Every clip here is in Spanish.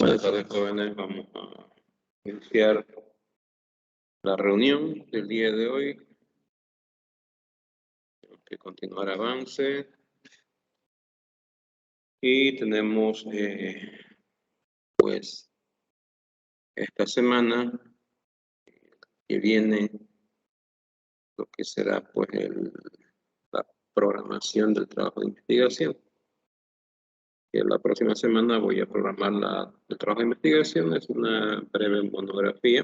Buenas tardes, jóvenes. Vamos a iniciar la reunión del día de hoy. Tenemos que continuar avance. Y tenemos, pues, esta semana que viene, lo que será, pues, la programación del trabajo de investigación. Que la próxima semana voy a programar el trabajo de investigación. Es una breve monografía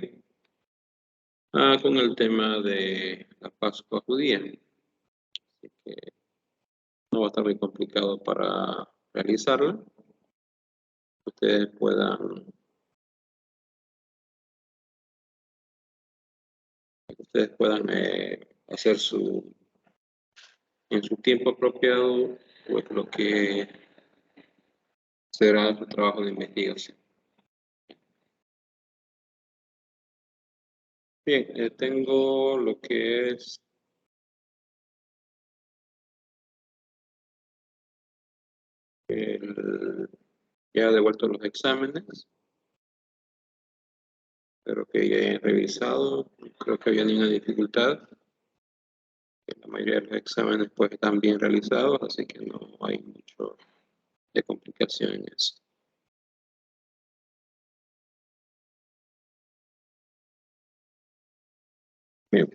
con el tema de la Pascua judía. Así que no va a estar muy complicado para realizarla. Ustedes puedan hacer en su tiempo apropiado, pues lo que será su trabajo de investigación. Bien, tengo lo que es ya he devuelto los exámenes. Espero que ya hayan revisado. Creo que había ninguna dificultad. La mayoría de los exámenes pues están bien realizados, así que no hay mucho de complicación en eso. Bien,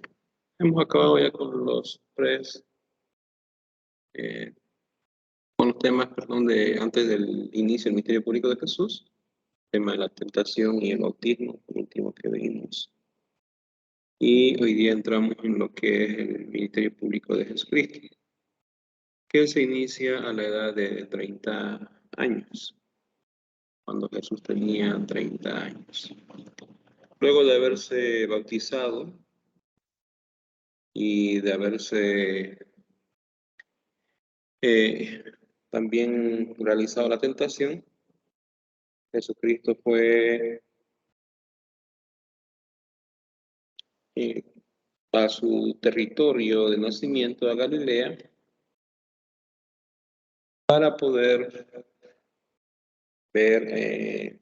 hemos acabado ya con los temas, de antes del inicio del ministerio público de Jesús, el tema de la tentación y el bautismo, el último que vimos. Y hoy día entramos en lo que es el ministerio público de Jesucristo, que se inicia a la edad de 30 años, cuando Jesús tenía 30 años. Luego de haberse bautizado y de haberse también realizado la tentación, Jesucristo fue a su territorio de nacimiento, a Galilea, para poder ver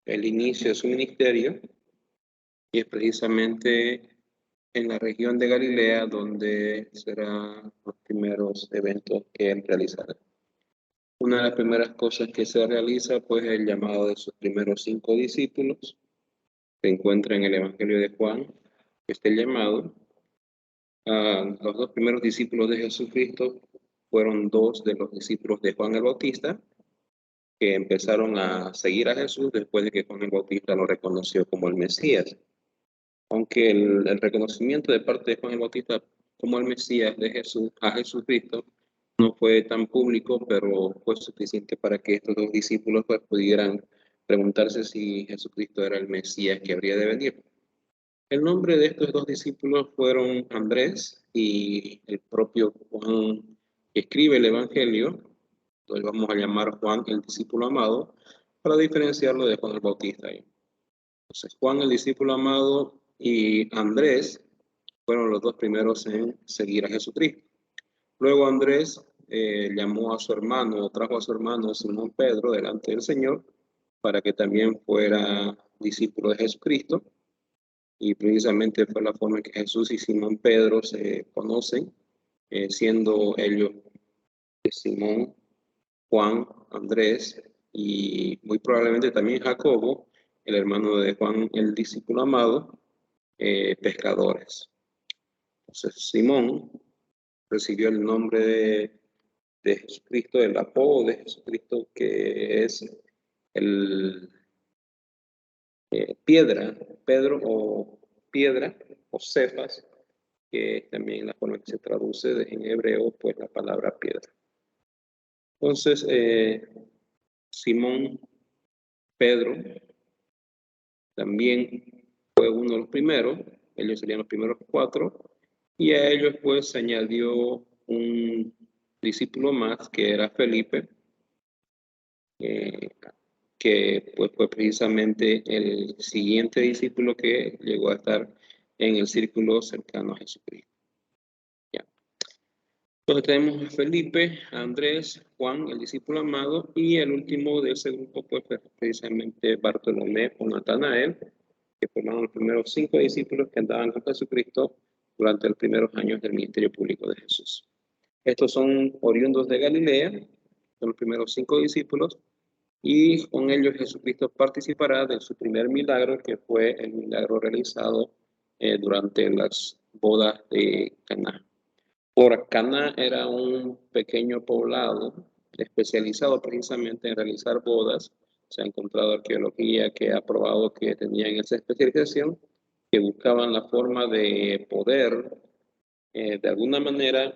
el inicio de su ministerio, y es precisamente en la región de Galilea donde serán los primeros eventos que él realizará. Una de las primeras cosas que se realiza, pues, es el llamado de sus primeros 5 discípulos. Se encuentra en el Evangelio de Juan, este llamado. Los 2 primeros discípulos de Jesucristo fueron 2 de los discípulos de Juan el Bautista, que empezaron a seguir a Jesús después de que Juan el Bautista lo reconoció como el Mesías. Aunque el reconocimiento de parte de Juan el Bautista como el Mesías de Jesús, a Jesucristo, no fue tan público, pero fue suficiente para que estos 2 discípulos pues, pudieran preguntarse si Jesucristo era el Mesías que habría de venir. El nombre de estos 2 discípulos fueron Andrés y el propio Juan, que escribe el Evangelio. Entonces vamos a llamar Juan el discípulo amado, para diferenciarlo de Juan el Bautista. Entonces Juan el discípulo amado y Andrés fueron los 2 primeros en seguir a Jesucristo. Luego Andrés llamó a su hermano, o trajo a su hermano Simón Pedro delante del Señor, para que también fuera discípulo de Jesucristo. Y precisamente fue la forma en que Jesús y Simón Pedro se conocen, siendo ellos Simón, Juan, Andrés y muy probablemente también Jacobo, el hermano de Juan, el discípulo amado, pescadores. Entonces Simón recibió el nombre de Jesucristo, el apodo de Jesucristo, que es el piedra, Pedro o piedra, o Cefas, que es también la forma que se traduce en hebreo, pues la palabra piedra. Entonces, Simón Pedro también fue uno de los primeros, ellos serían los primeros 4, y a ellos pues se añadió un discípulo más, que era Felipe, que pues fue precisamente el siguiente discípulo que llegó a estar en el círculo cercano a Jesucristo. Ya. Entonces tenemos a Felipe, a Andrés, Juan, el discípulo amado, y el último de ese grupo pues fue precisamente Bartolomé o Natanael, que formaron los primeros 5 discípulos que andaban con Jesucristo durante los primeros años del ministerio público de Jesús. Estos son oriundos de Galilea, son los primeros 5 discípulos, y con ellos Jesucristo participará de su primer milagro, que fue el milagro realizado durante las bodas de Caná. Por Caná era un pequeño poblado especializado precisamente en realizar bodas. Se ha encontrado arqueología que ha probado que tenían esa especialización, que buscaban la forma de poder, de alguna manera,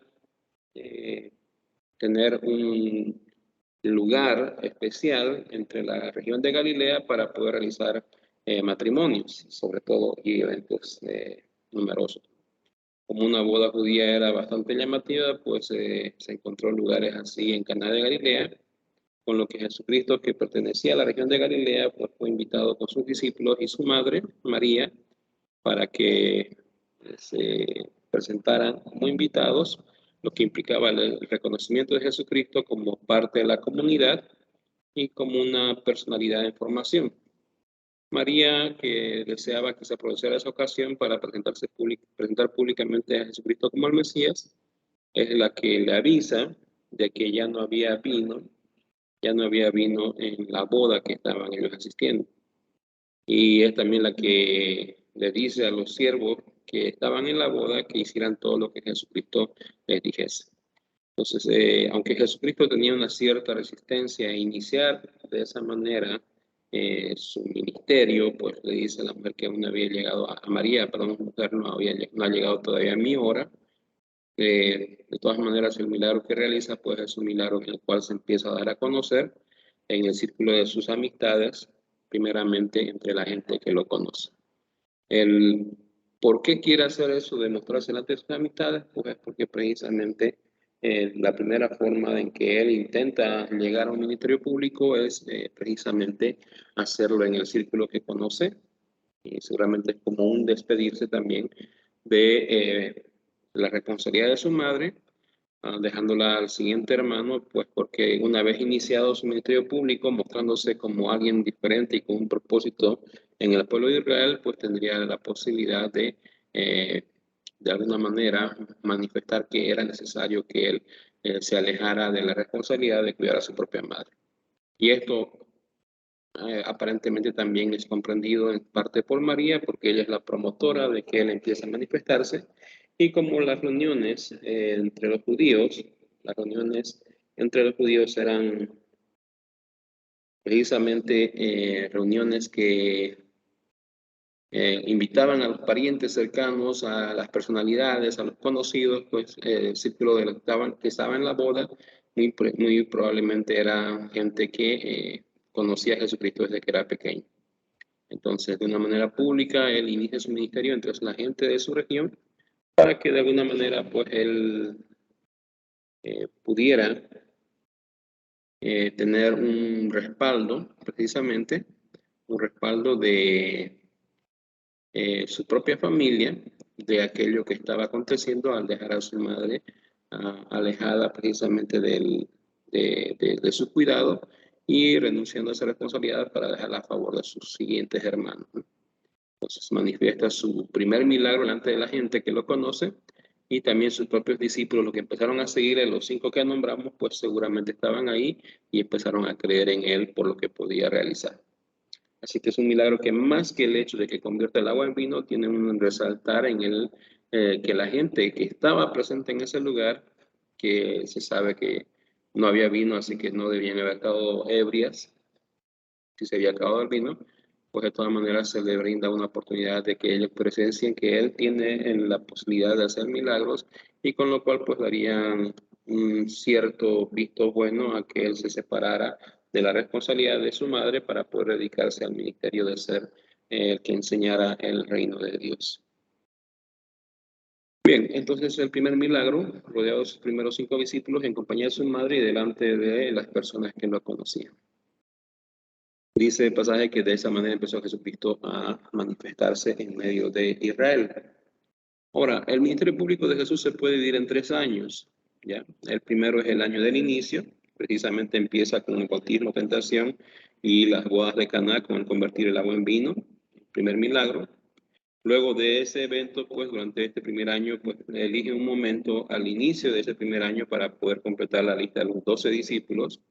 eh, tener un lugar especial entre la región de Galilea para poder realizar matrimonios, sobre todo, y eventos numerosos. Como una boda judía era bastante llamativa, pues se encontró lugares así en Caná de Galilea, con lo que Jesucristo, que pertenecía a la región de Galilea, pues fue invitado con sus discípulos y su madre, María, para que se presentaran como invitados, lo que implicaba el reconocimiento de Jesucristo como parte de la comunidad y como una personalidad en formación. María, que deseaba que se aprovechara esa ocasión para presentar públicamente a Jesucristo como el Mesías, es la que le avisa de que ya no había vino en la boda que estaban ellos asistiendo. Y es también la que le dice a los siervos que estaban en la boda que hicieran todo lo que Jesucristo les dijese. Entonces, aunque Jesucristo tenía una cierta resistencia a iniciar de esa manera su ministerio, pues le dice a la mujer que aún había llegado, a María, perdón, mujer, no ha llegado todavía a mi hora. De todas maneras, el milagro que realiza, pues es un milagro en el cual se empieza a dar a conocer en el círculo de sus amistades, primeramente entre la gente que lo conoce. El por qué quiere hacer eso, demostrarse delante de sus amistades, pues es porque precisamente la primera forma en que él intenta llegar a un ministerio público es precisamente hacerlo en el círculo que conoce, y seguramente es como un despedirse también de la responsabilidad de su madre, dejándola al siguiente hermano, pues porque una vez iniciado su ministerio público, mostrándose como alguien diferente y con un propósito en el pueblo de Israel, pues tendría la posibilidad de alguna manera, manifestar que era necesario que él se alejara de la responsabilidad de cuidar a su propia madre. Y esto aparentemente también es comprendido en parte por María, porque ella es la promotora de que él empiece a manifestarse. Y como las reuniones entre los judíos, las reuniones entre los judíos eran precisamente reuniones que invitaban a los parientes cercanos, a las personalidades, a los conocidos, pues el círculo de los que estaba en la boda, muy probablemente era gente que conocía a Jesucristo desde que era pequeño. Entonces, de una manera pública, él inicia su ministerio entre la gente de su región para que de alguna manera, pues, él pudiera tener un respaldo, precisamente, un respaldo de su propia familia, de aquello que estaba aconteciendo al dejar a su madre alejada precisamente de su cuidado y renunciando a esa responsabilidad para dejarla a favor de sus siguientes hermanos, ¿no? Entonces manifiesta su primer milagro delante de la gente que lo conoce y también sus propios discípulos, los que empezaron a seguir, los 5 que nombramos, pues seguramente estaban ahí y empezaron a creer en él por lo que podía realizar. Así que es un milagro que más que el hecho de que convierta el agua en vino, tiene un resaltar en el que la gente que estaba presente en ese lugar, que se sabe que no había vino, así que no debían haber estado ebrias, si se había acabado el vino, pues de todas maneras se le brinda una oportunidad de que ellos presencien que él tiene la posibilidad de hacer milagros y con lo cual pues darían un cierto visto bueno a que él se separara de la responsabilidad de su madre para poder dedicarse al ministerio de ser el que enseñara el reino de Dios. Bien, entonces el primer milagro, rodeado de sus primeros 5 discípulos en compañía de su madre y delante de las personas que lo conocían. Dice el pasaje que de esa manera empezó Jesucristo a manifestarse en medio de Israel. Ahora, el ministerio público de Jesús se puede dividir en 3 años. ¿ya? El primero es el año del inicio, precisamente empieza con el bautismo, tentación y las bodas de Caná con el convertir el agua en vino, el primer milagro. Luego de ese evento, pues durante este primer año, pues elige un momento al inicio de ese primer año para poder completar la lista de los 12 discípulos.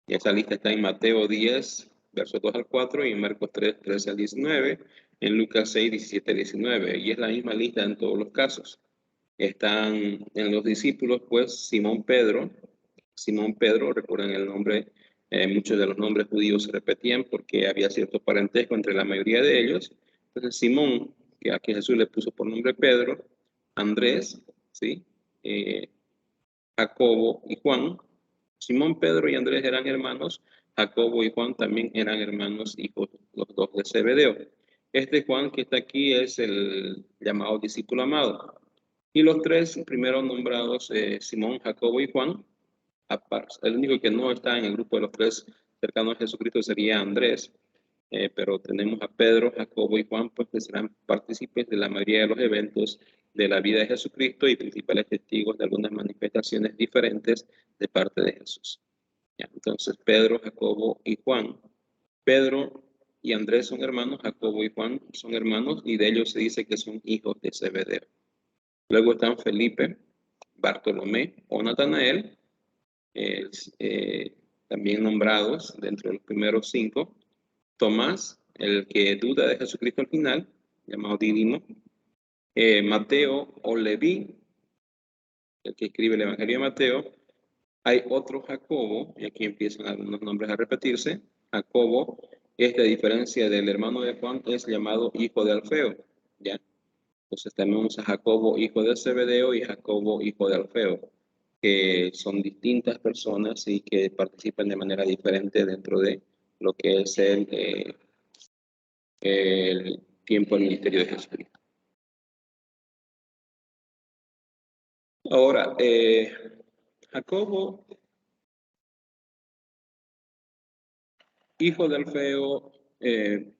Y esa lista está en Mateo 10, versos 2 al 4, y en Marcos 3, 13 al 19, en Lucas 6, 17 al 19. Y es la misma lista en todos los casos. Están en los discípulos, pues, Simón Pedro, recuerden el nombre, muchos de los nombres judíos se repetían porque había cierto parentesco entre la mayoría de ellos. Entonces, Simón, que aquí Jesús le puso por nombre Pedro, Andrés, ¿sí? Jacobo y Juan. Simón, Pedro y Andrés eran hermanos, Jacobo y Juan también eran hermanos, hijos los dos de Zebedeo. Este Juan que está aquí es el llamado discípulo amado. Y los tres primeros nombrados, Simón, Jacobo y Juan, el único que no está en el grupo de los tres cercanos a Jesucristo sería Andrés, pero tenemos a Pedro, Jacobo y Juan, pues que serán partícipes de la mayoría de los eventos de la vida de Jesucristo y principales testigos de algunas manifestaciones diferentes de parte de Jesús. ¿Ya? Entonces, Pedro, Jacobo y Juan. Pedro y Andrés son hermanos, Jacobo y Juan son hermanos, y de ellos se dice que son hijos de Zebedeo. Luego están Felipe, Bartolomé o Natanael, también nombrados dentro de los primeros 5. Tomás, el que duda de Jesucristo al final, llamado Dídimo. Mateo o Leví, el que escribe el Evangelio de Mateo. Hay otro Jacobo, y aquí empiezan algunos nombres a repetirse. Jacobo, a diferencia del hermano de Juan, es llamado hijo de Alfeo, ¿ya? Entonces tenemos a Jacobo, hijo de Zebedeo, y Jacobo, hijo de Alfeo, que son distintas personas y que participan de manera diferente dentro de lo que es el tiempo del ministerio de Jesucristo. Ahora, Jacobo, hijo de Alfeo,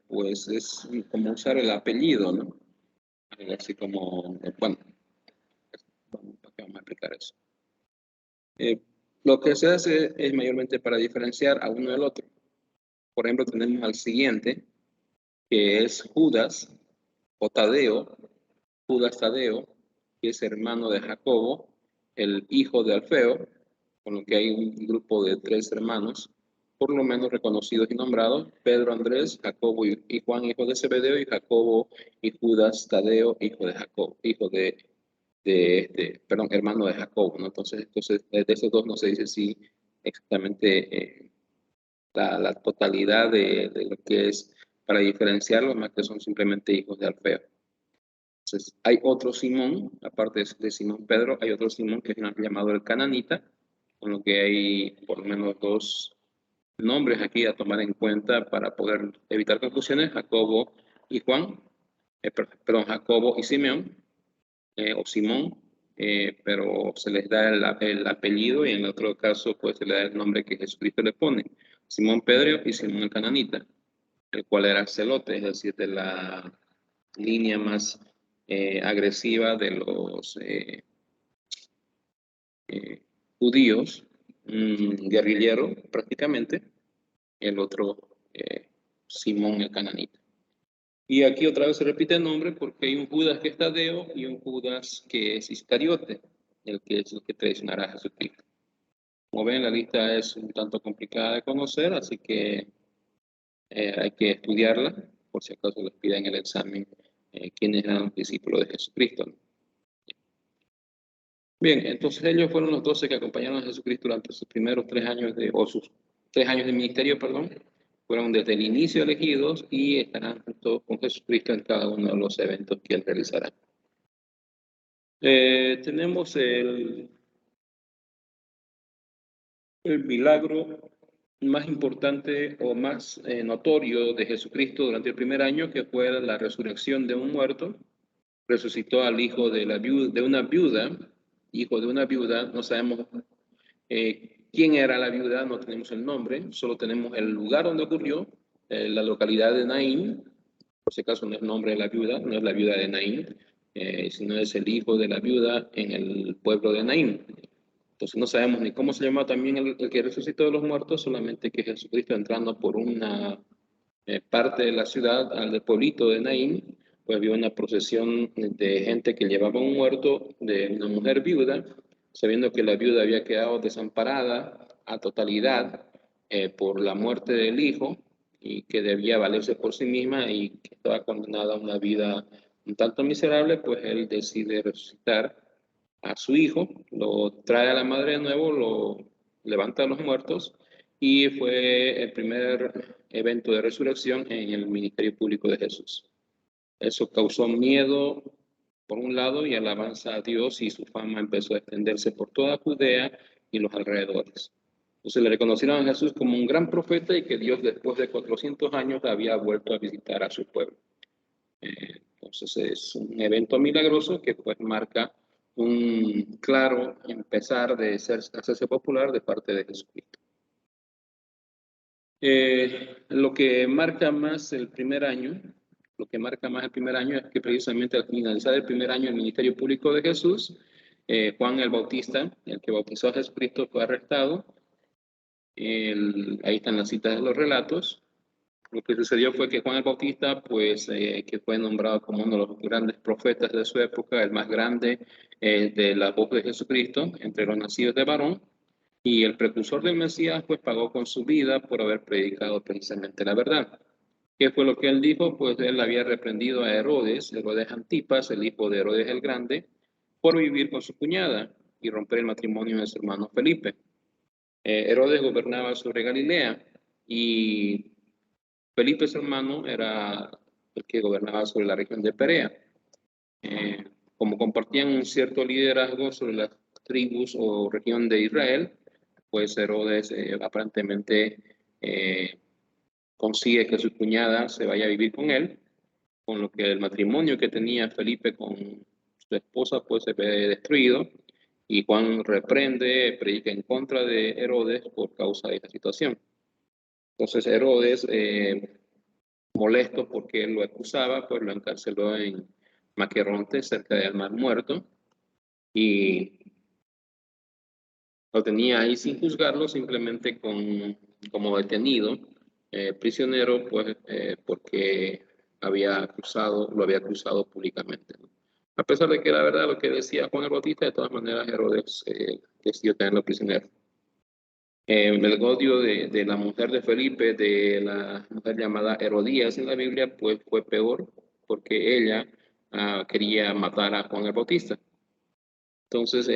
pues es como usar el apellido, ¿no? Así como, bueno, vamos a explicar eso. Lo que se hace es mayormente para diferenciar a uno del otro. Por ejemplo, tenemos al siguiente, que es Judas o Tadeo, Judas Tadeo, que es hermano de Jacobo, el hijo de Alfeo, con lo que hay un grupo de 3 hermanos, por lo menos reconocidos y nombrados: Pedro, Andrés, Jacobo y Juan, hijo de Zebedeo, y Jacobo y Judas Tadeo, hijo de Jacobo, hermano de Jacobo, ¿no? Entonces, de esos dos no se dice si exactamente la totalidad de lo que es para diferenciarlos, más que son simplemente hijos de Alfeo. Entonces, hay otro Simón, aparte de Simón Pedro, hay otro Simón que es llamado el Cananita, con lo que hay por lo menos 2 nombres aquí a tomar en cuenta para poder evitar confusiones: Jacobo y Juan, Jacobo y Simeón, o Simón, pero se les da el apellido, y en el otro caso pues se le da el nombre que Jesucristo le pone: Simón Pedro y Simón el Cananita, el cual era celote, es decir, de la línea más agresiva de los judíos, guerrillero prácticamente. El otro, Simón el Cananita. Y aquí otra vez se repite el nombre porque hay un Judas que es Tadeo y un Judas que es Iscariote, el que es el que traicionará a Jesucristo. Como ven, la lista es un tanto complicada de conocer, así que hay que estudiarla por si acaso les piden el examen quiénes eran los discípulos de Jesucristo, ¿no? Bien, entonces ellos fueron los 12 que acompañaron a Jesucristo durante sus primeros 3 años sus 3 años de ministerio, perdón. Fueron desde el inicio elegidos y estarán junto con Jesucristo en cada uno de los eventos que él realizará. Tenemos el milagro más importante o más notorio de Jesucristo durante el primer año, que fue la resurrección de un muerto. Resucitó al hijo de una viuda, no sabemos quién era la viuda, no tenemos el nombre, solo tenemos el lugar donde ocurrió, la localidad de Naín. Por si acaso no es el nombre de la viuda, no es la viuda de Naín, sino es el hijo de la viuda en el pueblo de Naín. Entonces no sabemos ni cómo se llama también el que resucitó de los muertos, solamente que Jesucristo entrando por una parte de la ciudad, al pueblito de Naín, pues vio una procesión de gente que llevaba un muerto de una mujer viuda, sabiendo que la viuda había quedado desamparada a totalidad por la muerte del hijo y que debía valerse por sí misma y que estaba condenada a una vida un tanto miserable, pues él decide resucitar a su hijo, lo trae a la madre de nuevo, lo levanta a los muertos y fue el primer evento de resurrección en el ministerio público de Jesús. Eso causó miedo por un lado y alabanza a Dios, y su fama empezó a extenderse por toda Judea y los alrededores. Entonces le reconocieron a Jesús como un gran profeta y que Dios después de 400 años había vuelto a visitar a su pueblo. Entonces es un evento milagroso que pues marca un claro empezar de hacerse popular de parte de Jesucristo. Lo que marca más el primer año, es que precisamente al finalizar el primer año del ministerio público de Jesús, Juan el Bautista, el que bautizó a Jesucristo, fue arrestado. Ahí están las citas de los relatos. Lo que sucedió fue que Juan el Bautista, pues, que fue nombrado como uno de los grandes profetas de su época, el más grande de la voz de Jesucristo entre los nacidos de varón, y el precursor del Mesías, pues, pagó con su vida por haber predicado precisamente la verdad. ¿Qué fue lo que él dijo? Pues él había reprendido a Herodes Antipas, el hijo de Herodes el Grande, por vivir con su cuñada y romper el matrimonio de su hermano Felipe. Herodes gobernaba sobre Galilea y Felipe, su hermano, era el que gobernaba sobre la región de Perea. Como compartían un cierto liderazgo sobre las tribus o región de Israel, pues Herodes aparentemente consigue que su cuñada se vaya a vivir con él, con lo que el matrimonio que tenía Felipe con su esposa pues se ve destruido, y Juan reprende, predica en contra de Herodes por causa de esta situación. Entonces Herodes, molesto porque él lo acusaba, pues lo encarceló en Maqueronte, cerca del Mar Muerto, y lo tenía ahí sin juzgarlo, simplemente como detenido, prisionero, pues porque lo había acusado públicamente, ¿no? A pesar de que la verdad lo que decía Juan el Bautista, de todas maneras Herodes decidió tenerlo prisionero. El odio de la mujer de Felipe, de la mujer llamada Herodías en la Biblia, pues fue peor, porque ella quería matar a Juan el Bautista. Entonces,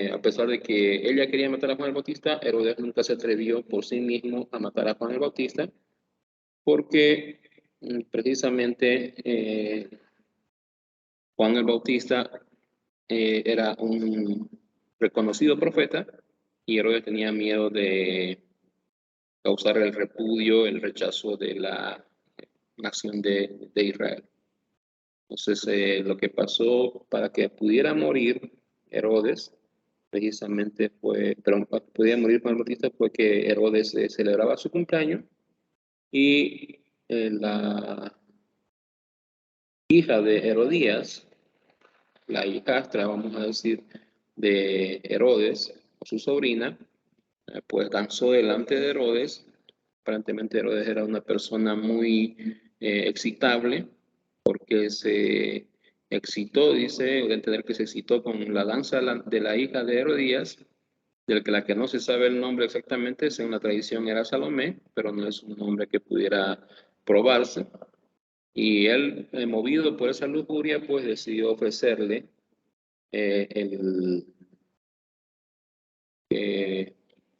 a pesar de que ella quería matar a Juan el Bautista, Herodes nunca se atrevió por sí mismo a matar a Juan el Bautista, porque precisamente Juan el Bautista era un reconocido profeta, y Herodes tenía miedo de causar el repudio, el rechazo de la nación de Israel. Entonces, lo que pasó para que pudiera morir Herodes, precisamente fue, pero podía morir Juan el Bautista, fue que Herodes celebraba su cumpleaños, y la hija de Herodías, la hijastra, vamos a decir, de Herodes, su sobrina, pues danzó delante de Herodes. Aparentemente Herodes era una persona muy excitable, porque se excitó, dice, de entender que se excitó con la danza de la hija de Herodías, la que no se sabe el nombre exactamente, según la tradición era Salomé, pero no es un nombre que pudiera probarse. Y él, movido por esa lujuria, pues decidió ofrecerle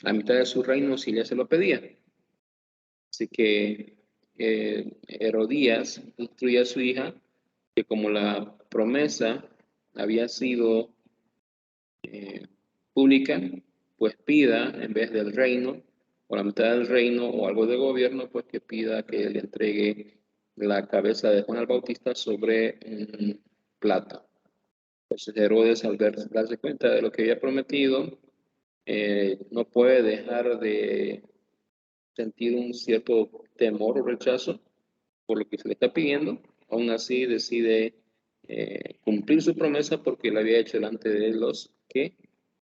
la mitad de su reino si ella se lo pedía. Así que Herodías instruye a su hija que, como la promesa había sido pública, pues pida, en vez del reino o la mitad del reino o algo de gobierno, pues que pida que le entregue la cabeza de Juan el Bautista sobre un plato. Entonces Herodes, al darse cuenta de lo que había prometido, no puede dejar de sentir un cierto temor o rechazo por lo que se le está pidiendo. Aún así decide cumplir su promesa, porque le había hecho delante de los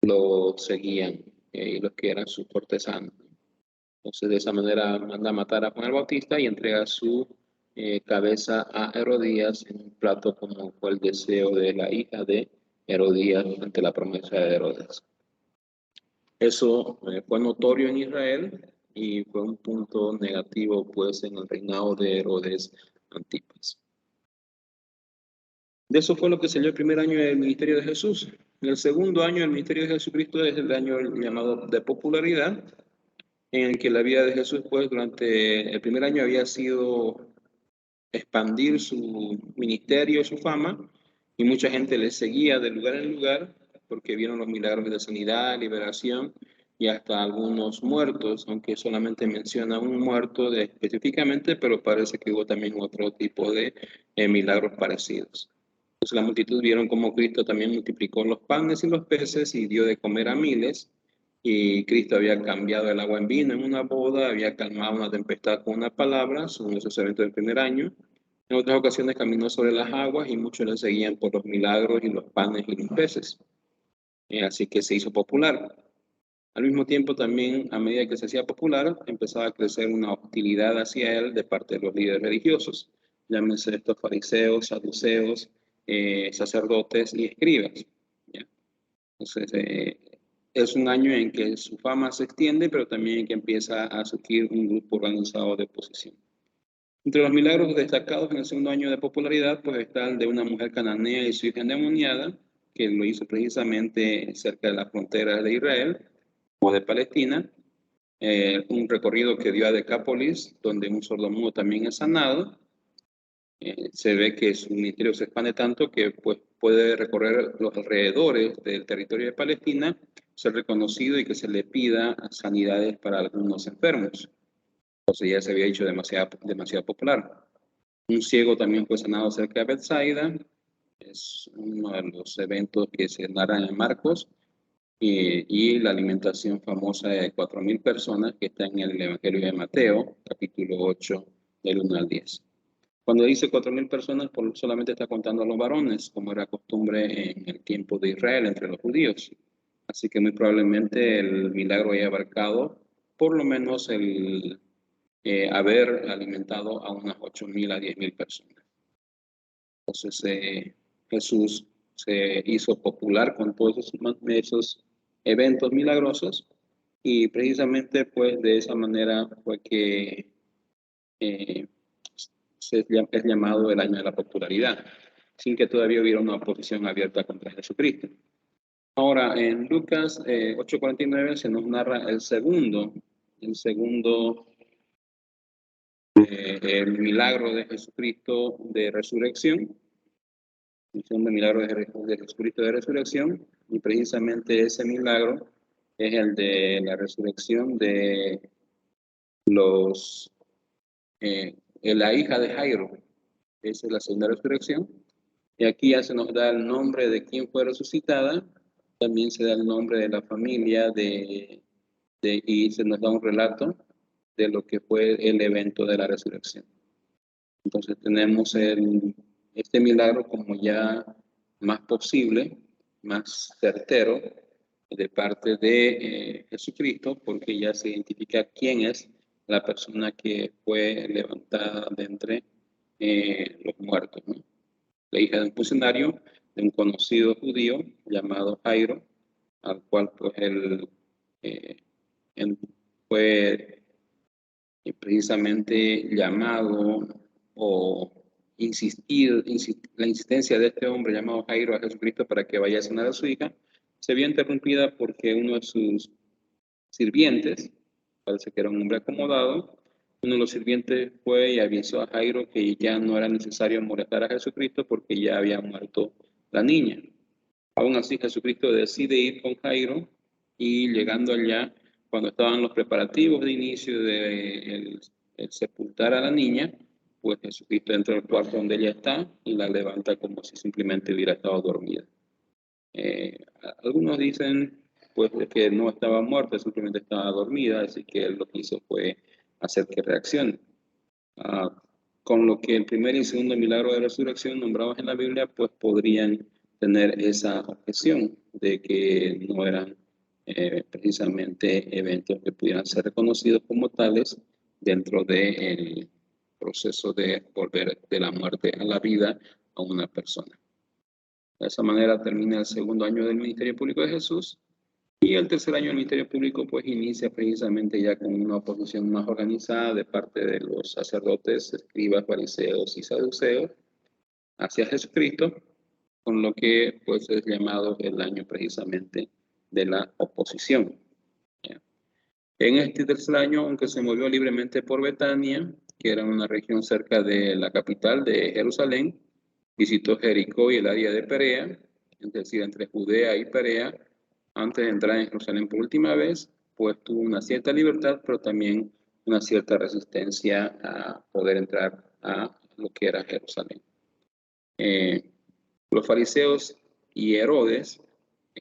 lo seguían y los que eran sus cortesanos. Entonces, de esa manera manda a matar a Juan el Bautista y entrega su cabeza a Herodías en un plato como fue el deseo de la hija de Herodías ante la promesa de Herodes. Eso fue notorio en Israel y fue un punto negativo pues en el reinado de Herodes Antipas. De eso fue lo que salió el primer año del ministerio de Jesús. En el segundo año del ministerio de Jesucristo es el año llamado de popularidad, en el que la vida de Jesús pues durante el primer año había sido expandir su ministerio, su fama, y mucha gente le seguía de lugar en lugar porque vieron los milagros de sanidad, liberación y hasta algunos muertos, aunque solamente menciona un muerto específicamente, pero parece que hubo también otro tipo de milagros parecidos. Entonces la multitud vieron cómo Cristo también multiplicó los panes y los peces y dio de comer a miles, y Cristo había cambiado el agua en vino en una boda, había calmado una tempestad con una palabra, son esos eventos del primer año. En otras ocasiones caminó sobre las aguas y muchos le seguían por los milagros y los panes y los peces. Así que se hizo popular. Al mismo tiempo también, a medida que se hacía popular, empezaba a crecer una hostilidad hacia él de parte de los líderes religiosos. Llámense estos fariseos, saduceos, sacerdotes y escribas. ¿Ya? Entonces, es un año en que su fama se extiende, pero también en que empieza a surgir un grupo organizado de oposición. Entre los milagros destacados en el segundo año de popularidad, pues está el de una mujer cananea y su hija endemoniada, que lo hizo precisamente cerca de las fronteras de Israel o de Palestina. Un recorrido que dio a Decápolis, donde un sordomudo también es sanado. Se ve que su ministerio se expande tanto que pues, puede recorrer los alrededores del territorio de Palestina, ser reconocido y que se le pida sanidades para algunos enfermos. Entonces ya se había hecho demasiado popular. Un ciego también fue sanado cerca de Bethsaida. Es uno de los eventos que se narran en Marcos. Y la alimentación famosa de 4.000 personas que está en el Evangelio de Mateo, capítulo 8, del 1 al 10. Cuando dice 4.000 personas, solamente está contando a los varones, como era costumbre en el tiempo de Israel entre los judíos. Así que muy probablemente el milagro haya abarcado por lo menos el haber alimentado a unas 8.000 a 10.000 personas. Entonces Jesús se hizo popular con todos esos eventos milagrosos y precisamente pues de esa manera fue que es llamado el año de la popularidad, sin que todavía hubiera una oposición abierta contra Jesucristo. Ahora, en Lucas 8:49 se nos narra el segundo el milagro de Jesucristo de resurrección, el segundo milagro de Jesucristo de resurrección, y precisamente ese milagro es el de la resurrección de la hija de Jairo. Esa es la segunda resurrección. Y aquí ya se nos da el nombre de quién fue resucitada, también se da el nombre de la familia y se nos da un relato de lo que fue el evento de la resurrección. Entonces tenemos este milagro como ya más posible, más certero de parte de Jesucristo, porque ya se identifica quién es la persona que fue levantada de entre los muertos, ¿no? La hija de un funcionario, de un conocido judío llamado Jairo, al cual pues él fue precisamente llamado o la insistencia de este hombre llamado Jairo a Jesucristo para que vaya a sanar a su hija, se vio interrumpida porque uno de sus sirvientes, parece que era un hombre acomodado, uno de los sirvientes fue y avisó a Jairo que ya no era necesario molestar a Jesucristo porque ya había muerto la niña. Aún así, Jesucristo decide ir con Jairo y llegando allá, cuando estaban los preparativos de inicio de el sepultar a la niña, pues Jesucristo entra al cuarto donde ella está y la levanta como si simplemente hubiera estado dormida. Algunos dicen pues que no estaba muerta, simplemente estaba dormida, así que él lo que hizo fue hacer que reaccione. Con lo que el primer y segundo milagro de resurrección nombrados en la Biblia, pues podrían tener esa objeción de que no eran precisamente eventos que pudieran ser reconocidos como tales dentro del proceso de volver de la muerte a la vida a una persona. De esa manera termina el segundo año del ministerio público de Jesús, y el tercer año del ministerio público pues inicia precisamente ya con una oposición más organizada de parte de los sacerdotes, escribas, fariseos y saduceos hacia Jesucristo, con lo que pues es llamado el año precisamente de la oposición. En este tercer año, aunque se movió libremente por Betania, que era una región cerca de la capital de Jerusalén, visitó Jericó y el área de Perea, es decir, entre Judea y Perea, antes de entrar en Jerusalén por última vez, pues tuvo una cierta libertad, pero también una cierta resistencia a poder entrar a lo que era Jerusalén. Los fariseos y Herodes,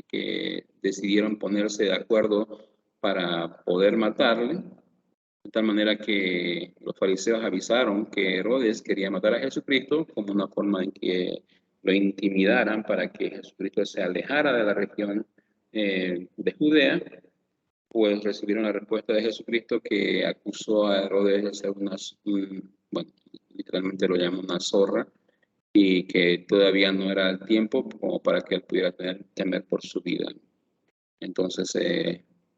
que decidieron ponerse de acuerdo para poder matarle, de tal manera que los fariseos avisaron que Herodes quería matar a Jesucristo como una forma en que lo intimidaran para que Jesucristo se alejara de la región de Judea. Pues recibieron la respuesta de Jesucristo, que acusó a Herodes de ser bueno, literalmente lo llama una zorra, y que todavía no era el tiempo como para que él pudiera temer por su vida. Entonces,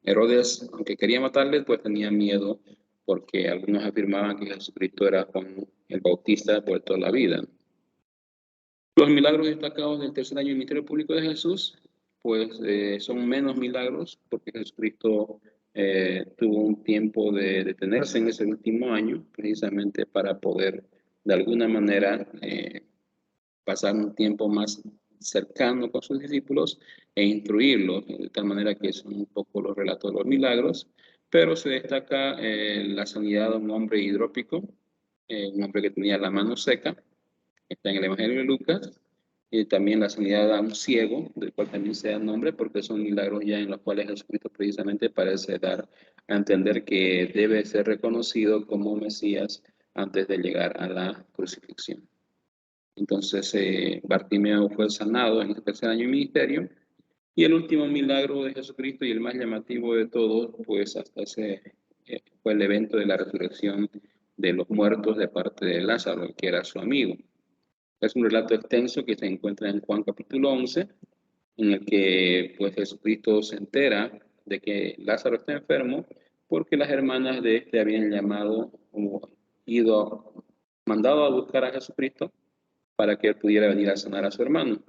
Herodes, aunque quería matarle, pues tenía miedo, porque algunos afirmaban que Jesucristo era Juan el Bautista vuelto a la vida. Los milagros destacados del tercer año del ministerio público de Jesús, pues son menos milagros, porque Jesucristo tuvo un tiempo de detenerse en ese último año, precisamente para poder, de alguna manera, pasar un tiempo más cercano con sus discípulos e instruirlos, de tal manera que son un poco los relatos de los milagros, pero se destaca la sanidad de un hombre hidrópico, un hombre que tenía la mano seca, está en el Evangelio de Lucas, y también la sanidad de un ciego, del cual también se da nombre, porque son milagros ya en los cuales Jesucristo precisamente parece dar a entender que debe ser reconocido como Mesías antes de llegar a la crucifixión. Entonces, Bartimeo fue sanado en el tercer año de ministerio. Y el último milagro de Jesucristo, y el más llamativo de todos, pues hasta ese fue el evento de la resurrección de los muertos de parte de Lázaro, que era su amigo. Es un relato extenso que se encuentra en Juan capítulo 11, en el que pues Jesucristo se entera de que Lázaro está enfermo, porque las hermanas de este habían llamado o mandado a buscar a Jesucristo para que él pudiera venir a sanar a su hermano,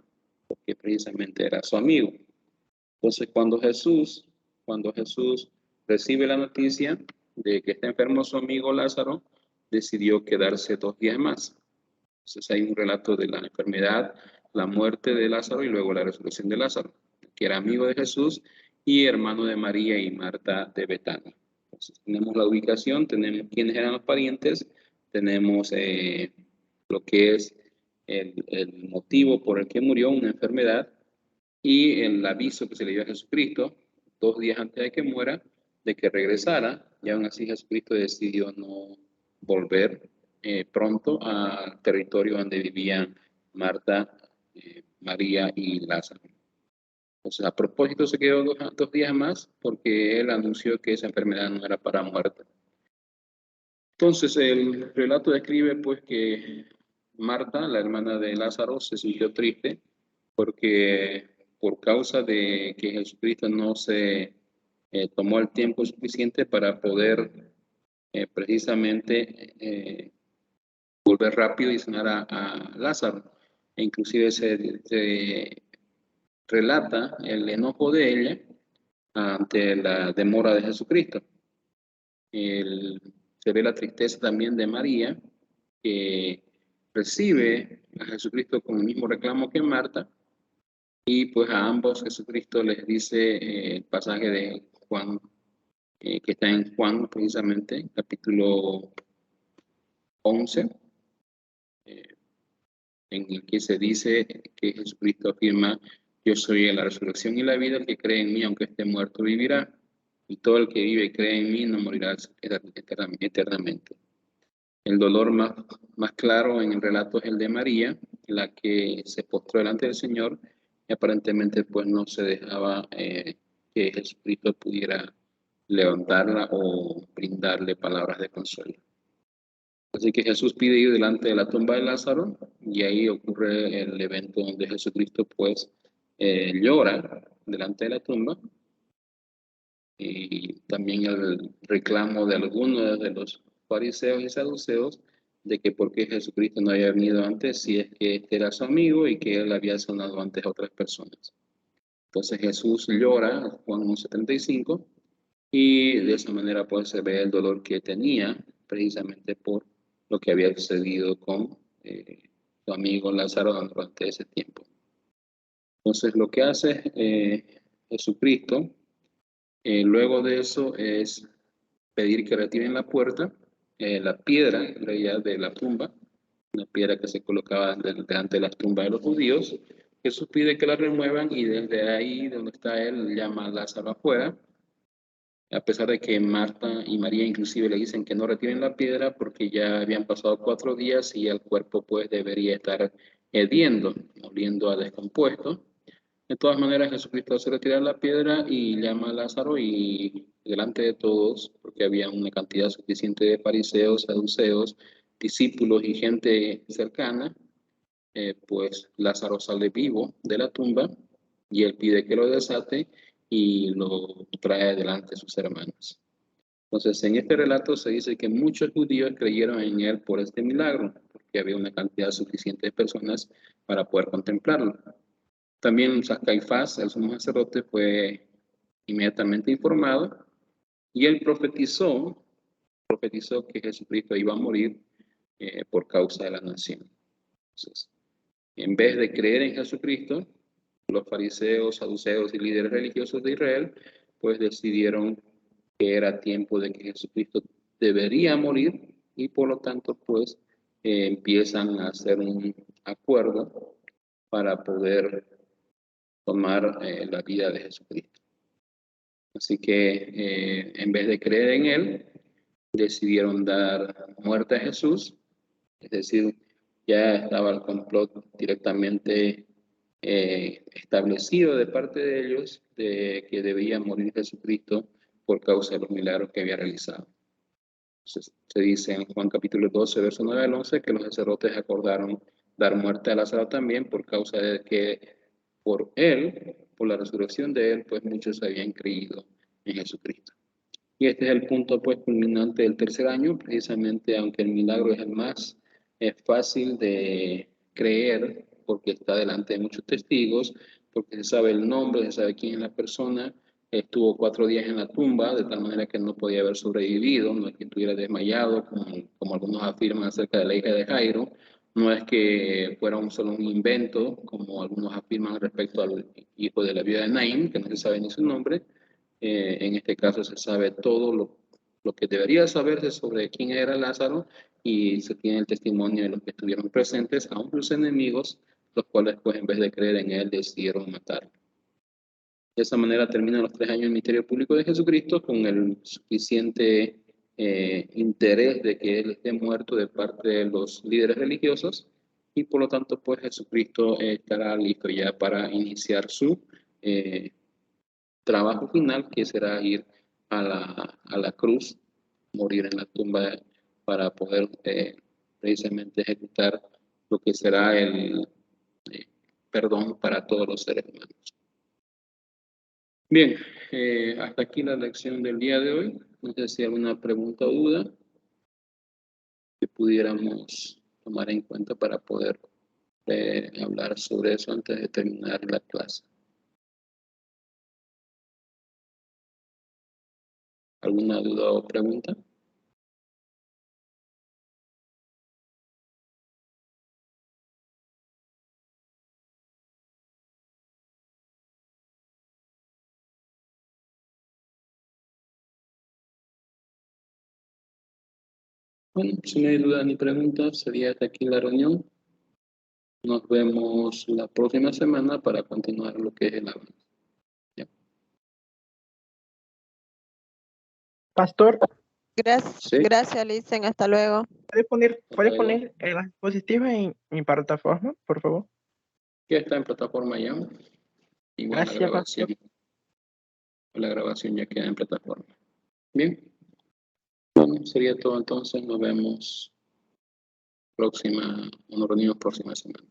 porque precisamente era su amigo. Entonces, cuando Jesús recibe la noticia de que está enfermo su amigo Lázaro, decidió quedarse 2 días más. Entonces, hay un relato de la enfermedad, la muerte de Lázaro y luego la resurrección de Lázaro, que era amigo de Jesús y hermano de María y Marta de Betania. Entonces, tenemos la ubicación, tenemos quiénes eran los parientes, tenemos lo que es el motivo por el que murió, una enfermedad, y el aviso que se le dio a Jesucristo 2 días antes de que muera, de que regresara, y aún así Jesucristo decidió no volver pronto al territorio donde vivían Marta, María y Lázaro. Entonces, a propósito, se quedó 2 días más porque él anunció que esa enfermedad no era para muerte. Entonces, el relato describe pues que Marta, la hermana de Lázaro, se sintió triste porque por causa de que Jesucristo no se tomó el tiempo suficiente para poder precisamente volver rápido y sanar a Lázaro. E inclusive se relata el enojo de ella ante la demora de Jesucristo. Se ve la tristeza también de María, que recibe a Jesucristo con el mismo reclamo que Marta, y pues a ambos Jesucristo les dice el pasaje de Juan, que está en Juan precisamente, capítulo 11, en el que se dice que Jesucristo afirma: yo soy la resurrección y la vida, el que cree en mí, aunque esté muerto, vivirá, y todo el que vive y cree en mí no morirá eternamente. El dolor más claro en el relato es el de María, la que se postró delante del Señor y aparentemente pues no se dejaba que Jesucristo pudiera levantarla o brindarle palabras de consuelo. Así que Jesús pide ir delante de la tumba de Lázaro y ahí ocurre el evento donde Jesucristo pues llora delante de la tumba, y también el reclamo de algunos de los fariseos y saduceos de que por qué Jesucristo no había venido antes si es que este era su amigo y que él había sanado antes a otras personas. Entonces Jesús llora, Juan 1:75, y de esa manera pues se ve el dolor que tenía precisamente por lo que había sucedido con su amigo Lázaro durante ese tiempo. Entonces lo que hace Jesucristo luego de eso es pedir que retiren la puerta, la piedra en realidad de la tumba, una piedra que se colocaba delante de las tumbas de los judíos. Jesús pide que la remuevan y desde ahí donde está él llama a Lázaro afuera, a pesar de que Marta y María inclusive le dicen que no retiren la piedra porque ya habían pasado 4 días y el cuerpo pues debería estar hediendo, oliendo a descompuesto. De todas maneras, Jesucristo hace retirar la piedra y llama a Lázaro y delante de todos, porque había una cantidad suficiente de fariseos, saduceos, discípulos y gente cercana, pues Lázaro sale vivo de la tumba y él pide que lo desate y lo trae delante de sus hermanos. Entonces, en este relato se dice que muchos judíos creyeron en él por este milagro, porque había una cantidad suficiente de personas para poder contemplarlo. También Caifás, el sumo sacerdote, fue inmediatamente informado y él profetizó que Jesucristo iba a morir por causa de la nación. Entonces, en vez de creer en Jesucristo, los fariseos, saduceos y líderes religiosos de Israel, pues decidieron que era tiempo de que Jesucristo debería morir y por lo tanto, pues empiezan a hacer un acuerdo para poder tomar la vida de Jesucristo. Así que en vez de creer en él, decidieron dar muerte a Jesús, es decir, ya estaba el complot directamente establecido de parte de ellos de que debía morir Jesucristo por causa de los milagros que había realizado. Entonces, se dice en Juan capítulo 12, verso 9 al 11, que los sacerdotes acordaron dar muerte a Lázaro también por causa de que por él, por la resurrección de él, pues muchos habían creído en Jesucristo. Y este es el punto pues culminante del tercer año, precisamente aunque el milagro es el más fácil de creer, porque está delante de muchos testigos, porque se sabe el nombre, se sabe quién es la persona, estuvo 4 días en la tumba, de tal manera que no podía haber sobrevivido, no es que estuviera desmayado, como algunos afirman acerca de la hija de Jairo, no es que fuera solo un invento, como algunos afirman respecto al hijo de la viuda de Naín, que no se sabe ni su nombre. En este caso se sabe todo lo que debería saberse sobre quién era Lázaro y se tiene el testimonio de los que estuvieron presentes, aun sus enemigos, los cuales pues en vez de creer en él decidieron matarlo. De esa manera terminan los 3 años del ministerio público de Jesucristo con el suficiente interés de que él esté muerto de parte de los líderes religiosos y por lo tanto pues Jesucristo estará listo ya para iniciar su trabajo final, que será ir a la cruz, morir en la tumba para poder precisamente ejecutar lo que será el perdón para todos los seres humanos. Bien, hasta aquí la lección del día de hoy. No sé si hay alguna pregunta o duda que pudiéramos tomar en cuenta para poder hablar sobre eso antes de terminar la clase. ¿Alguna duda o pregunta? Bueno, si no hay dudas ni preguntas, sería hasta aquí la reunión. Nos vemos la próxima semana para continuar lo que es el avance. Pastor, Sí. Gracias, Licen. Hasta luego. ¿puede poner las diapositivas en mi plataforma, por favor? Ya está en plataforma ya. Igual Gracias, pastor. la grabación ya queda en plataforma. Bien. Bueno, sería todo entonces. Nos reunimos próxima semana.